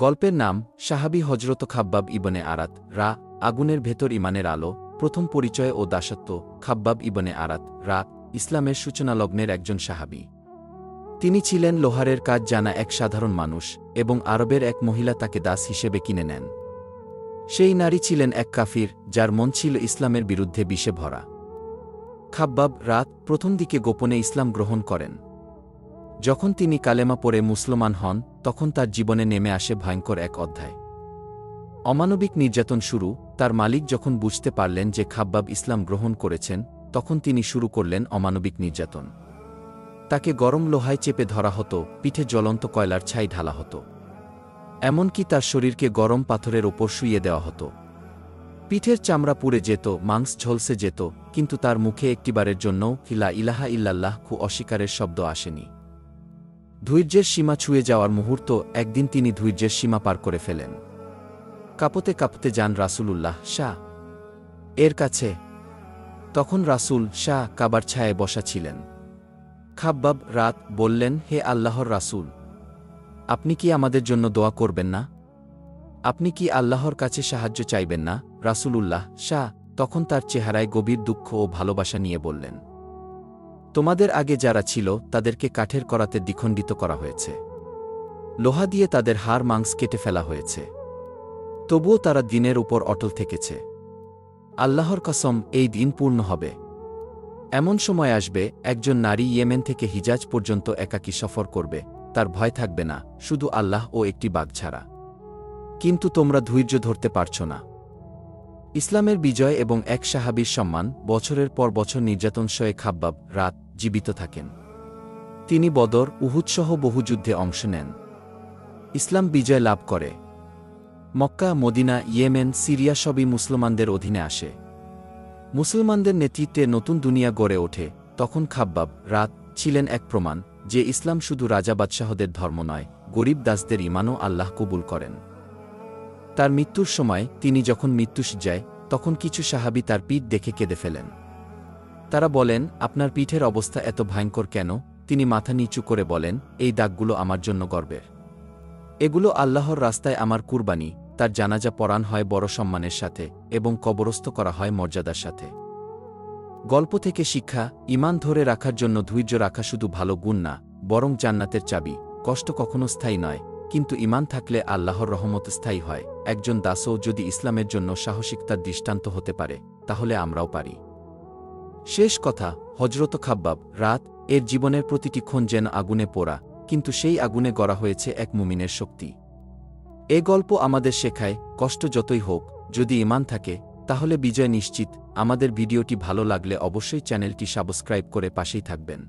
গল্পের নাম সাহাবী হজরত খাব্বাব ইবনে আরাত। আগুনের ভেতর ইমানের আলো। প্রথম পরিচয় ও দাসত্ব। খাব্বাব ইবনে আরাত ইসলামের সূচনালগ্নের একজন সাহাবী। তিনি ছিলেন লোহারের কাজ জানা এক সাধারণ মানুষ, এবং আরবের এক মহিলা তাকে দাস হিসেবে কিনে নেন। সেই নারী ছিলেন এক কাফির, যার মন ছিল ইসলামের বিরুদ্ধে বিষে ভরা। খাব্বাব প্রথম দিকে গোপনে ইসলাম গ্রহণ করেন। যখন তিনি কালেমা পড়ে মুসলমান হন, তখন তার জীবনে নেমে আসে ভয়ঙ্কর এক অধ্যায়। অমানবিক নির্যাতন শুরু। তার মালিক যখন বুঝতে পারলেন যে খাব্বাব ইসলাম গ্রহণ করেছেন, তখন তিনি শুরু করলেন অমানবিক নির্যাতন। তাকে গরম লোহায় চেপে ধরা হতো, পিঠে জ্বলন্ত কয়লার ছাই ঢালা হতো। এমনকি তার শরীরকে গরম পাথরের ওপর শুইয়ে দেওয়া হতো। পিঠের চামড়া পুড়ে যেত, মাংস ঝলসে যেত, কিন্তু তার মুখে একটিবারের জন্যও লা ইলাহা ইল্লাল্লাহ অস্বীকারের শব্দ আসেনি। ধৈর্যের সীমা ছুঁয়ে যাওয়ার মুহূর্ত। একদিন তিনি ধৈর্যের সীমা পার করে ফেলেন। কাঁপতে কাঁপতে যান রাসূলুল্লাহ এর কাছে। তখন রাসূল কাবার ছায়ায় বসা ছিলেন। খাব্বাব বললেন, হে আল্লাহর রাসূল, আপনি কি আমাদের জন্য দোয়া করবেন না? আপনি কি আল্লাহর কাছে সাহায্য চাইবেন না? রাসূলুল্লাহ তখন তার চেহারায় গভীর দুঃখ ও ভালোবাসা নিয়ে বললেন, তোমাদের আগে যারা ছিল তাদেরকে কাঠের করাতে দ্বিখণ্ডিত করা হয়েছে, লোহা দিয়ে তাদের হাড় মাংস কেটে ফেলা হয়েছে, তবুও তারা দ্বীনের উপর অটল থেকেছে। আল্লাহর কসম, এই দিন পূর্ণ হবে। এমন সময় আসবে, একজন নারী ইয়েমেন থেকে হিজাজ পর্যন্ত একাকী সফর করবে, তার ভয় থাকবে না, শুধু আল্লাহ ও একটি বাঘ ছাড়া। কিন্তু তোমরা ধৈর্য ধরতে পারছ না। ইসলামের বিজয় এবং এক সাহাবীর সম্মান। বছরের পর বছর নির্যাতন সয়ে খাব্বাব জীবিত থাকেন। তিনি বদর, উহুদসহ বহু যুদ্ধে অংশ নেন। ইসলাম বিজয় লাভ করে। মক্কা, মদিনা, ইয়েমেন, সিরিয়া সবই মুসলমানদের অধীনে আসে। মুসলমানদের নেতৃত্বে নতুন দুনিয়া গড়ে ওঠে। তখন খাব্বাব ছিলেন এক প্রমাণ যে ইসলাম শুধু রাজা বাদশাহদের ধর্ম নয়, গরিব দাসদের ঈমানও আল্লাহ কবুল করেন। তার মৃত্যুর সময়, তিনি যখন মৃত্যুশয্যায়, তখন কিছু সাহাবী তার পিঠ দেখে কেঁদে ফেলেন। তারা বলেন, আপনার পিঠের অবস্থা এত ভয়ঙ্কর কেন? তিনি মাথা নিচু করে বলেন, এই দাগগুলো আমার জন্য গর্বের। এগুলো আল্লাহর রাস্তায় আমার কুরবানি। তার জানাজা পড়ান হয় বড় সম্মানের সাথে, এবং কবরস্থ করা হয় মর্যাদার সাথে। গল্প থেকে শিক্ষা: ঈমান ধরে রাখার জন্য ধৈর্য রাখা শুধু ভালো গুণ না, বরং জান্নাতের চাবি। কষ্ট কখনো স্থায়ী নয়, কিন্তু ঈমান থাকলে আল্লাহর রহমত স্থায়ী হয়। একজন দাসও যদি ইসলামের জন্য সাহসিকতার দৃষ্টান্ত হতে পারে, তাহলে আমরাও পারি। শেষ কথা: হজরত খাব্বাব এর জীবনের প্রতিটি ক্ষণ যেন আগুনে পোড়া, কিন্তু সেই আগুনে গড়া হয়েছে এক মুমিনের শক্তি। এ গল্প আমাদের শেখায়, কষ্ট যতই হোক, যদি ঈমান থাকে, তাহলে বিজয় নিশ্চিত। আমাদের ভিডিওটি ভালো লাগলে অবশ্যই চ্যানেলটি সাবস্ক্রাইব করে পাশেই থাকবেন।